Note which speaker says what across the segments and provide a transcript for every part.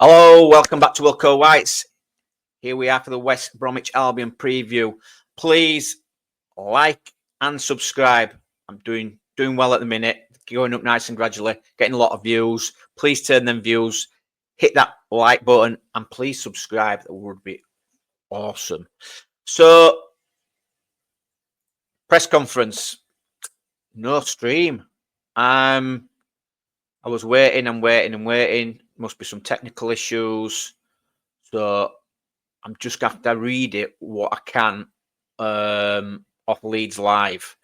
Speaker 1: Hello, welcome back to Wilco Whites. Here we are for the West Bromwich Albion preview. Please like and subscribe. I'm doing well at the minute, going up nice and gradually, getting a lot of views. Please turn them views, hit that like button, and please subscribe. That would be awesome. So, press conference, no stream. I was waiting and waiting. Must be some technical issues. So I'm just going to have to read it what I can off Leeds Live.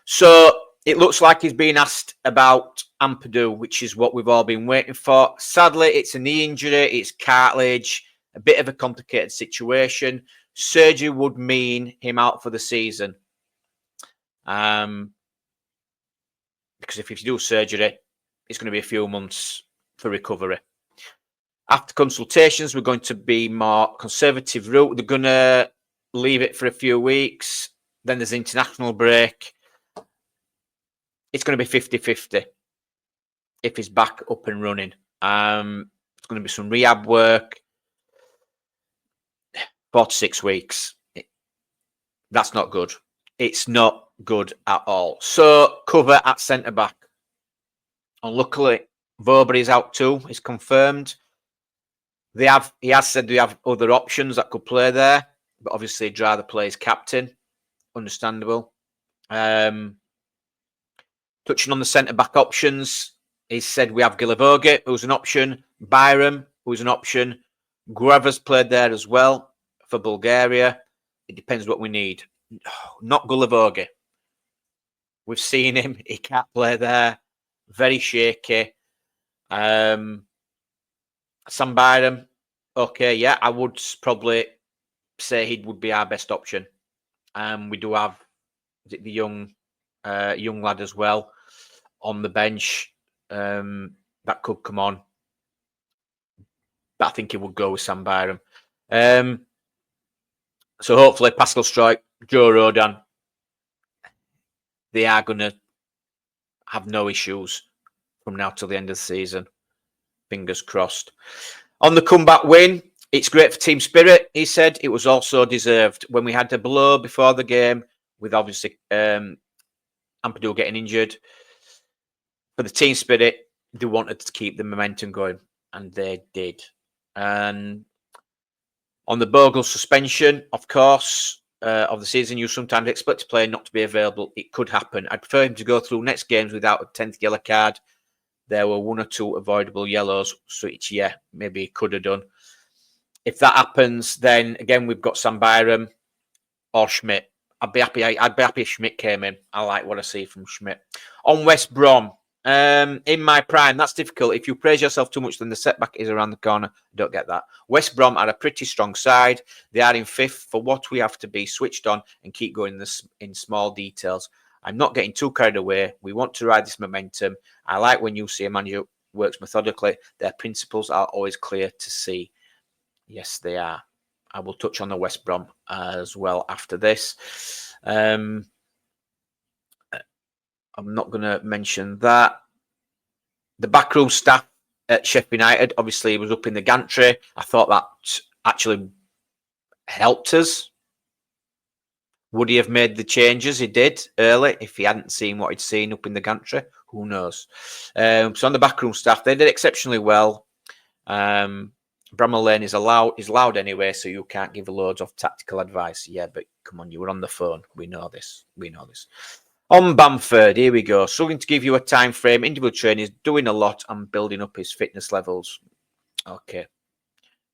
Speaker 1: So it looks like he's being asked about Ampadu, which is what we've all been waiting for. Sadly, it's a knee injury. It's cartilage. A bit of a complicated situation. Surgery would mean him out for the season. Because if you do surgery, it's going to be a few months for recovery. After consultations, we're going to be more conservative route. They're going to leave it for a few weeks. Then there's international break. It's going to be 50-50 if he's back up and running. It's going to be some rehab work. 4 to 6 weeks. That's not good. It's not good at all. So, cover at centre-back. Unluckily, Vobry's out too. It's confirmed. He has said they have other options that could play there, but obviously he'd rather play as captain. Understandable. Touching on the centre-back options, he said we have Gilivogi, who's an option, Byram, who's an option, Gueva's played there as well for Bulgaria. It depends what we need. Not Gilivogi. We've seen him. He can't play there. Very shaky. Sam Byram, okay, yeah, I would probably say he would be our best option. We do have the young lad as well on the bench that could come on. But I think he would go with Sam Byram. So hopefully Pascal Struijk, Joe Rodan, they are going to have no issues from now till the end of the season. Fingers crossed. On the comeback win, it's great for team spirit, he said. It was also deserved. When we had a blow before the game, with obviously Ampadu getting injured, for the team spirit, they wanted to keep the momentum going, and they did. And on the Bogle suspension, of course, of the season, you sometimes expect a player not to be available. It could happen. I'd prefer him to go through next games without a 10th yellow card. There were 1 or 2 avoidable yellows, which, yeah, maybe he could have done. If that happens, then again, we've got Sam Byram or Schmidt. I'd be happy if Schmidt came in. I like what I see from Schmidt. On West Brom, in my prime, that's difficult. If you praise yourself too much, then the setback is around the corner. Don't get that. West Brom are a pretty strong side. They are in 5th. For what we have to be switched on and keep going in small details. I'm not getting too carried away. We want to ride this momentum. I like when you see a manager works methodically. Their principles are always clear to see. Yes, they are. I will touch on the West Brom as well after this. I'm not going to mention that. The backroom staff at Sheffield United, obviously, was up in the gantry. I thought that actually helped us. Would he have made the changes he did early if he hadn't seen what he'd seen up in the gantry? Who knows? So on the backroom staff, they did exceptionally well. Bramall Lane is loud anyway, so you can't give loads of tactical advice. Yeah, but come on, you were on the phone. We know this. On Bamford, here we go. Struggling to give you a time frame. Individual training is doing a lot and building up his fitness levels. Okay.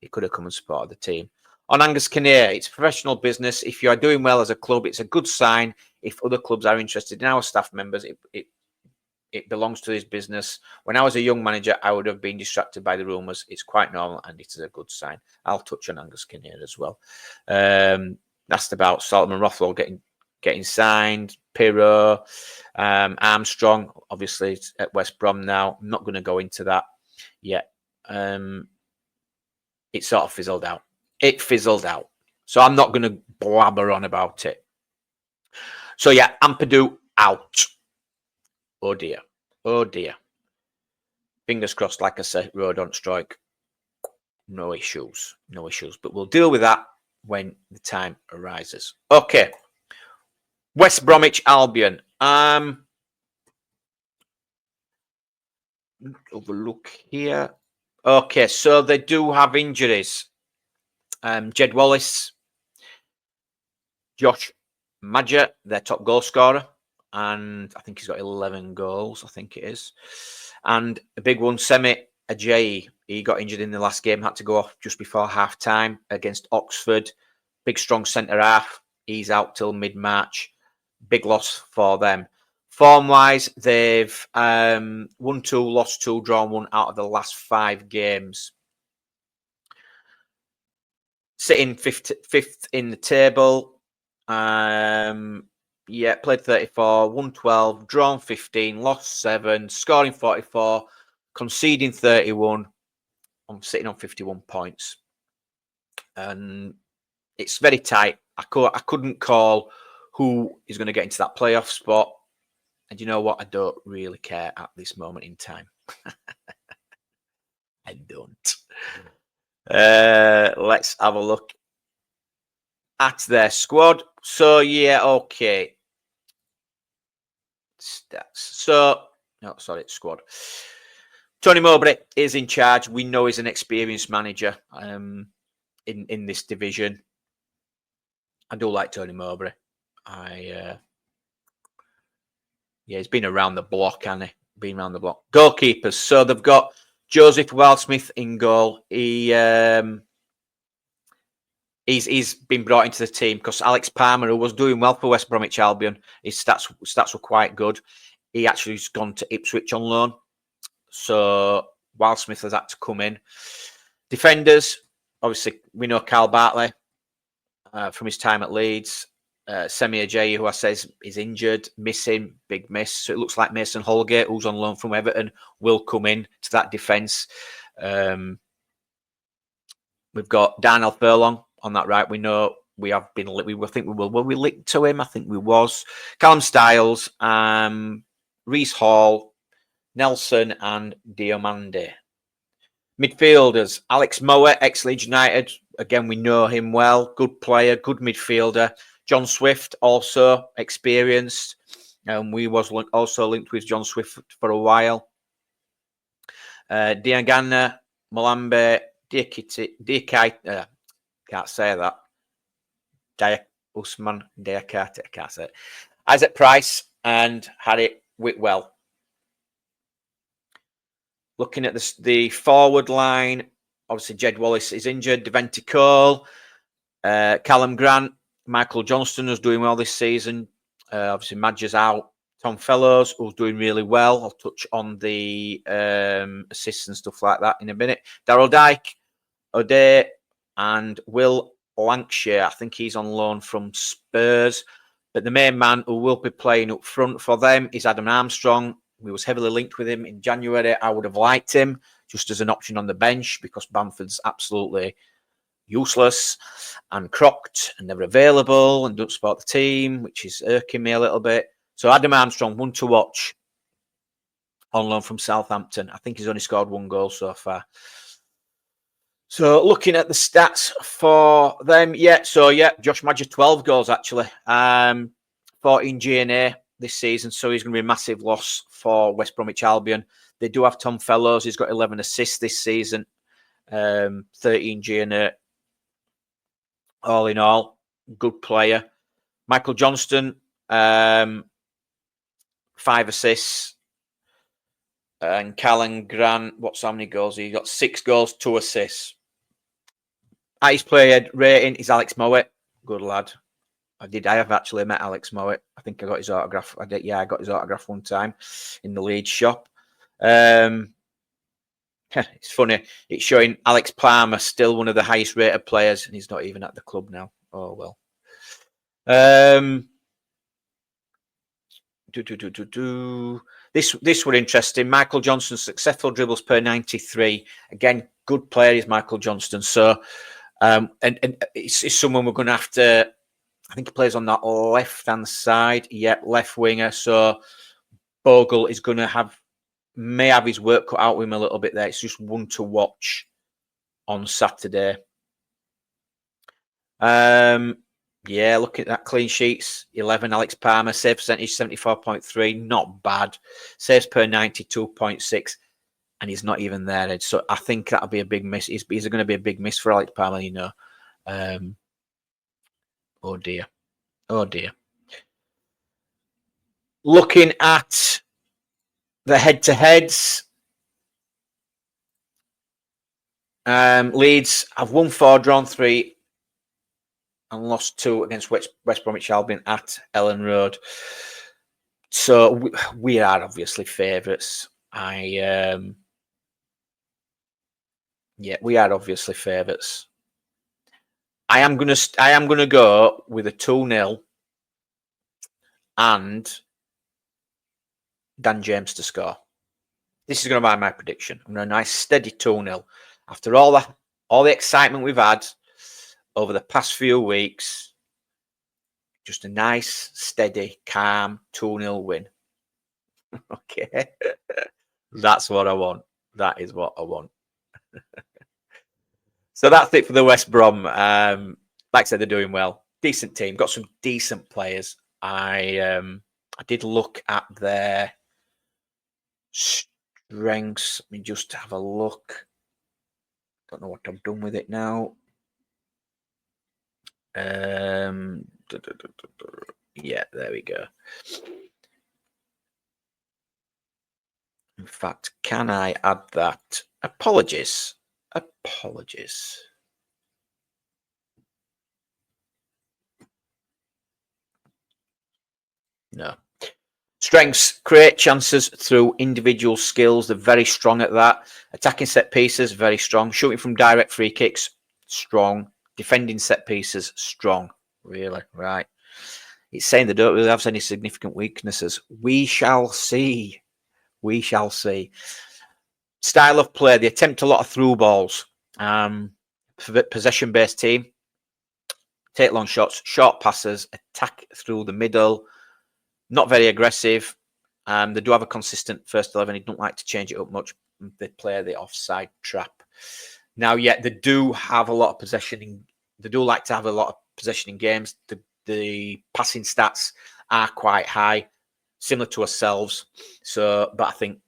Speaker 1: He could have come and supported the team. On Angus Kinnear, it's professional business. If you are doing well as a club, it's a good sign. If other clubs are interested in our staff members, it belongs to this business. When I was a young manager, I would have been distracted by the rumours. It's quite normal, and it is a good sign. I'll touch on Angus Kinnear as well. Asked about Solomon Rothwell getting signed. Pirro, Armstrong, obviously at West Brom now. I'm not going to go into that yet. It sort of fizzled out. So I'm not going to blabber on about it. So yeah, Ampadu out. Oh dear. Fingers crossed, like I said, Road on strike. No issues. No issues. But we'll deal with that when the time arises. Okay. West Bromwich Albion. Have a look here. Okay, so they do have injuries. Jed Wallace, Josh Madger, their top goal scorer, and I think he's got 11 goals, I think it is. And a big one, Semi Ajayi. He got injured in the last game, had to go off just before half-time against Oxford. Big, strong centre-half. He's out till mid-March. Big loss for them. Form-wise, they've won 2, lost 2, drawn 1 out of the last 5 games. Sitting fifth in the table. Yeah, played 34, won 12, drawn 15, lost 7, scoring 44, conceding 31. I'm sitting on 51 points. And it's very tight. I couldn't call who is going to get into that playoff spot. And you know what? I don't really care at this moment in time. I don't. Let's have a look at their squad. So, yeah, okay. Stats. So, no, sorry, squad. Tony Mowbray is in charge. We know he's an experienced manager in this division. I do like Tony Mowbray. Yeah, he's been around the block, hasn't he? Been around the block. Goalkeepers. So they've got Joseph Wildsmith in goal. He's been brought into the team because Alex Palmer, who was doing well for West Bromwich Albion, his stats were quite good. He actually has gone to Ipswich on loan. So Wildsmith has had to come in. Defenders, obviously, we know Carl Bartley from his time at Leeds. Semi Ajayi, who I says is injured, missing, big miss. So it looks like Mason Holgate, who's on loan from Everton, will come in to that defence. We've got Darnell Furlong on that right. We know we have been. I think we will. Were we linked to him? I think we was. Callum Styles, Reece Hall, Nelson, and Diomande. Midfielders: Alex Mower, ex-Leeds United. Again, we know him well. Good player, good midfielder. John Swift, also experienced. We was also linked with John Swift for a while. Diangana, Molambe, Diakite, can't say that. Usman Diakite, I can't say it. Isaac Price and Harry Whitwell. Looking at the forward line, obviously Jed Wallace is injured. Devante Cole, Callum Grant, Michael Johnston was doing well this season. Obviously Madger's out. Tom Fellows, who's doing really well. I'll touch on the assists and stuff like that in a minute. Darryl Dyke, O'Day, and Will Lancashire. I think he's on loan from Spurs. But the main man who will be playing up front for them is Adam Armstrong. We was heavily linked with him in January. I would have liked him just as an option on the bench because Bamford's absolutely useless and crocked and never available and don't support the team, which is irking me a little bit. So Adam Armstrong, one to watch on loan from Southampton. I think he's only scored 1 goal so far. So looking at the stats for them, Josh Madger, 12 goals actually, 14 G&A this season. So he's going to be a massive loss for West Bromwich Albion. They do have Tom Fellows. He's got 11 assists this season, 13 G&A. All in all, good player. Michael Johnston, 5 assists. And Callum Grant, how many goals? He got 6 goals, 2 assists. Highest player rating is Alex Mowat. Good lad. I have actually met Alex Mowat. I think I got his autograph. I got his autograph one time in the Leeds shop. It's funny. It's showing Alex Palmer still one of the highest rated players, and he's not even at the club now. Oh well. This were interesting. Michael Johnston, successful dribbles per 93. Again, good player is Michael Johnston. So, and it's someone we're going to have to. I think he plays on that left-hand side. Yeah, left winger. So Bogle is going to may have his work cut out with him a little bit there. It's just one to watch on Saturday. Yeah, look at that. Clean sheets, 11. Alex Palmer, save percentage, 74.3. Not bad. Saves per 92.6. And he's not even there. So I think that'll be a big miss. He's going to be a big miss for Alex Palmer, you know. Oh, dear. Oh, dear. Looking at the head-to-heads, Leeds have won 4, drawn 3, and lost 2 against West Bromwich Albion at Ellen Road. So we are obviously favourites. Yeah, we are obviously favourites. I am gonna go with a 2-0 and Dan James to score. This is going to be my prediction. I'm going to a nice steady 2-0 after all the excitement we've had over the past few weeks. Just a nice, steady, calm 2-0 win. Okay. That's what I want. That is what I want. So that's it for the West Brom. Like I said, they're doing well. Decent team. Got some decent players. I did look at their strengths. Let me just have a look. Don't know what I've done with it now. Yeah, there we go. In fact, can I add that? Apologies. No. Strengths, create chances through individual skills. They're very strong at that. Attacking set pieces, very strong. Shooting from direct free kicks, strong. Defending set pieces, strong. Really, right. It's saying they don't really have any significant weaknesses. We shall see. We shall see. Style of play, they attempt a lot of through balls. Possession-based team. Take long shots, short passes, attack through the middle. Not very aggressive. They do have a consistent first 11. They don't like to change it up much. They play the offside trap. Now, yet they do have a lot of possession. They do like to have a lot of possession in games. The passing stats are quite high, similar to ourselves. So, but I think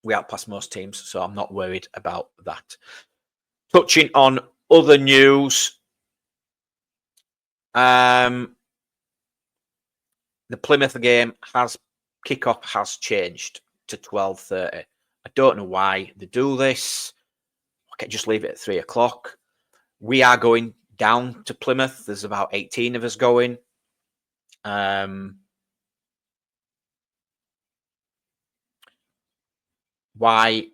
Speaker 1: we outpass most teams, so I'm not worried about that. Touching on other news, the Plymouth game kickoff has changed to 12:30. I don't know why they do this. Okay, just leave it at 3 o'clock. We are going down to Plymouth. There's about 18 of us going. Why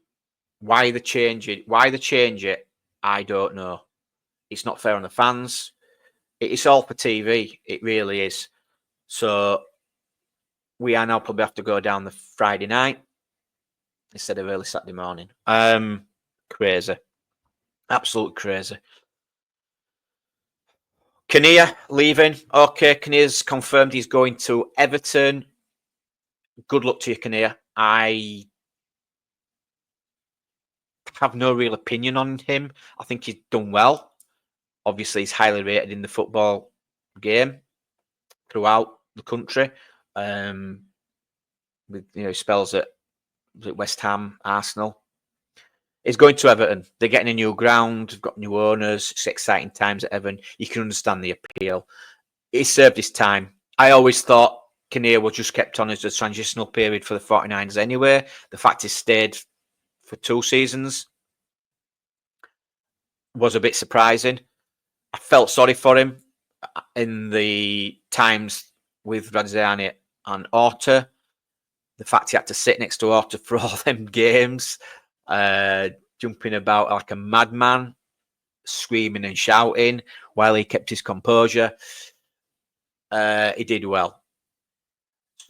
Speaker 1: they change it? Why they change it? I don't know. It's not fair on the fans. It's all for TV. It really is. So we are now probably have to go down the Friday night instead of early Saturday morning. Crazy. Absolute crazy. Kinnear leaving. Okay, Kinnear's confirmed he's going to Everton. Good luck to you, Kinnear. I have no real opinion on him. I think he's done well. Obviously, he's highly rated in the football game throughout the country. With spells at West Ham, Arsenal. He's going to Everton. They're getting a new ground. They've got new owners. It's exciting times at Everton. You can understand the appeal. He served his time. I always thought Kinnear was just kept on as a transitional period for the 49ers anyway. The fact he stayed for 2 seasons was a bit surprising. I felt sorry for him in the times with Radzani and Orta. The fact he had to sit next to Orta for all them games, jumping about like a madman, screaming and shouting while he kept his composure. He did well.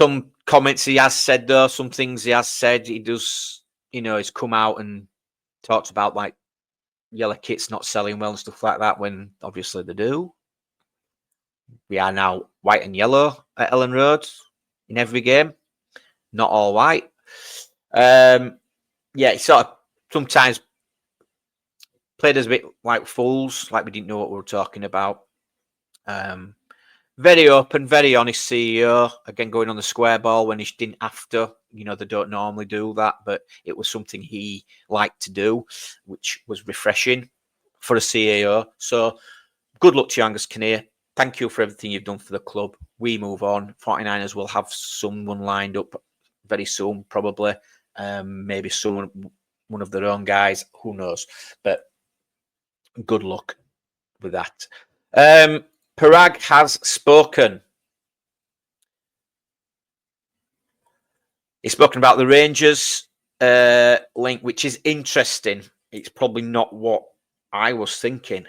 Speaker 1: Some comments he has said, though, some things he has said, he does, he's come out and talked about like yellow kits not selling well and stuff like that, when obviously they do. We are now white and yellow at Ellen Road in every game, not all white. Yeah, sort of sometimes played us a bit like fools, like we didn't know what we were talking about. Very open, very honest CEO. Again, going on the square ball when he didn't have to. You know, they don't normally do that, but it was something he liked to do, which was refreshing for a CEO. So good luck to you, Angus Kinnear. Thank you for everything you've done for the club. We move on. 49ers will have someone lined up very soon, probably. Maybe one of their own guys. Who knows? But good luck with that. Paraag has spoken. He's spoken about the Rangers link, which is interesting. It's probably not what I was thinking.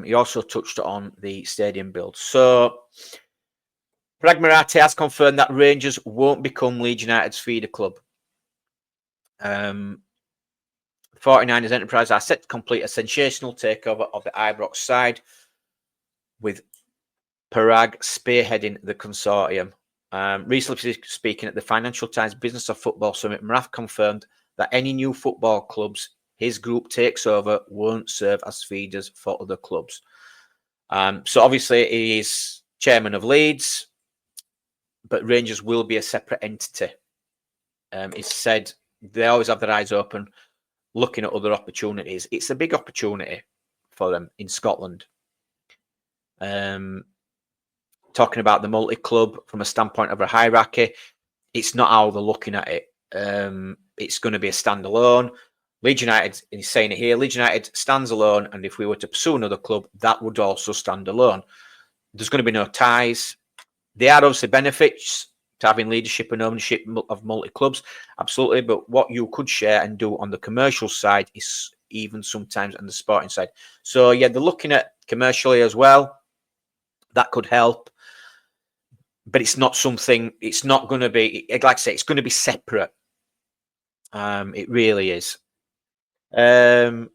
Speaker 1: He also touched on the stadium build. So, Paraag Marathe has confirmed that Rangers won't become Leeds United's feeder club. 49ers Enterprise are set to complete a sensational takeover of the Ibrox side, with Paraag spearheading the consortium. Recently speaking at the Financial Times Business of Football Summit, Marathe confirmed that any new football clubs his group takes over won't serve as feeders for other clubs. So obviously he is chairman of Leeds, but Rangers will be a separate entity. He said they always have their eyes open, looking at other opportunities. It's a big opportunity for them in Scotland. Talking about the multi-club from a standpoint of a hierarchy, it's not how they're looking at it. It's going to be a standalone. Leeds United, he's saying it here, Leeds United stands alone, and if we were to pursue another club, that would also stand alone. There's going to be no ties. There are obviously benefits to having leadership and ownership of multi-clubs, absolutely, but what you could share and do on the commercial side is even sometimes on the sporting side. So, yeah, they're looking at commercially as well. That could help. But it's not something, it's not going to be, like I say, it's going to be separate. It really is. So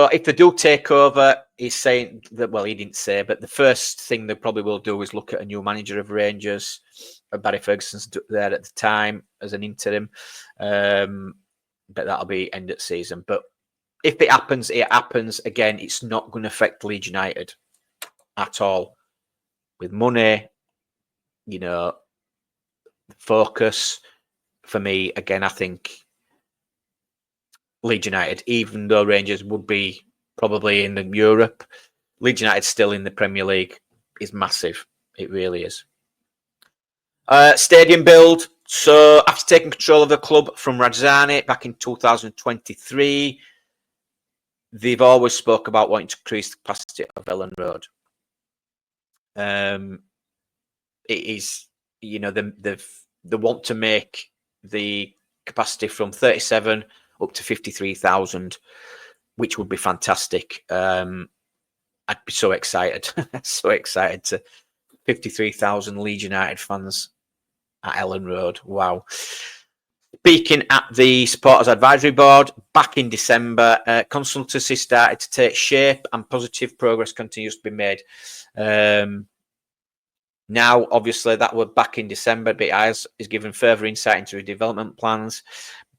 Speaker 1: if they do take over, he's saying that, well, he didn't say, but the first thing they probably will do is look at a new manager of Rangers. Barry Ferguson's there at the time as an interim. But that'll be end of season. But if it happens, it happens. Again, it's not going to affect Leeds United at all. With money, you know, focus, for me, again, I think Leeds United, even though Rangers would be probably in Europe, Leeds United still in the Premier League is massive. It really is. Stadium build. So after taking control of the club from Radzani back in 2023, they've always spoke about wanting to increase the capacity of Ellen Road. It is, you know, they want to make the capacity from 37 up to 53,000, which would be fantastic. I'd be so excited, so excited to 53,000 Leeds United fans at Ellen Road. Wow. Speaking at the Supporters Advisory Board, back in December, consultancy started to take shape and positive progress continues to be made. Now, obviously, that was back in December, but is given further insight into development plans.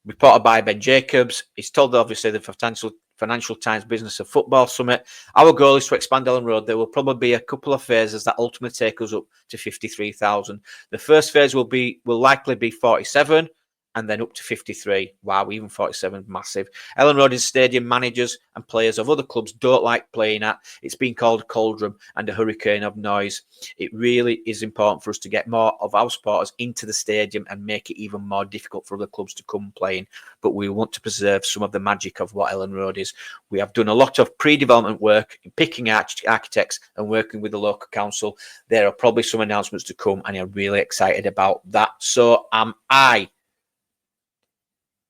Speaker 1: Reported by Ben Jacobs, he's told, obviously, the Financial Times Business of Football Summit, our goal is to expand Ellen Road. There will probably be a couple of phases that ultimately take us up to 53,000. The first phase will likely be 47, and then up to 53. Wow, even 47, massive. Ellen Road is a stadium managers and players of other clubs don't like playing at. It's been called a cauldron and a hurricane of noise. It really is important for us to get more of our supporters into the stadium and make it even more difficult for other clubs to come playing. But we want to preserve some of the magic of what Ellen Road is. We have done a lot of pre-development work, picking architects and working with the local council. There are probably some announcements to come, and I'm really excited about that. So am I.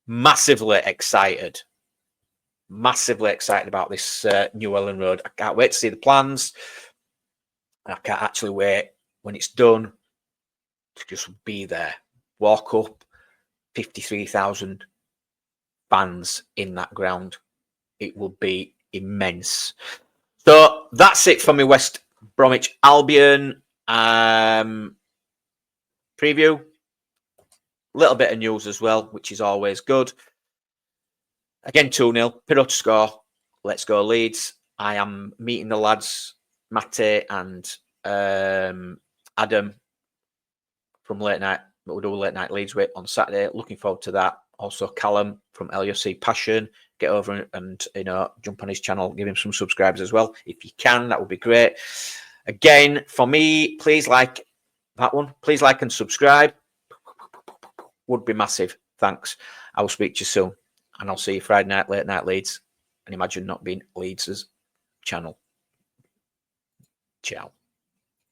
Speaker 1: Massively excited about this new Ellen Road. I can't wait to see the plans. I can't actually wait when it's done to just be there, walk up, 53,000 fans in that ground. It will be immense. So that's it for me, West Bromwich Albion preview. Little bit of news as well, which is always good. Again, 2-0. Pirro to score. Let's go, Leeds. I am meeting the lads, Mate and Adam from Late Night. We'll do a Late Night Leeds with on Saturday. Looking forward to that. Also, Callum from LUFC Passion. Get over and jump on his channel. Give him some subscribers as well. If you can, that would be great. Again, for me, please like that one. Please like and subscribe. Would be massive. Thanks. I will speak to you soon. And I'll see you Friday night, Late Night Leeds. And imagine not being Leeds' channel. Ciao.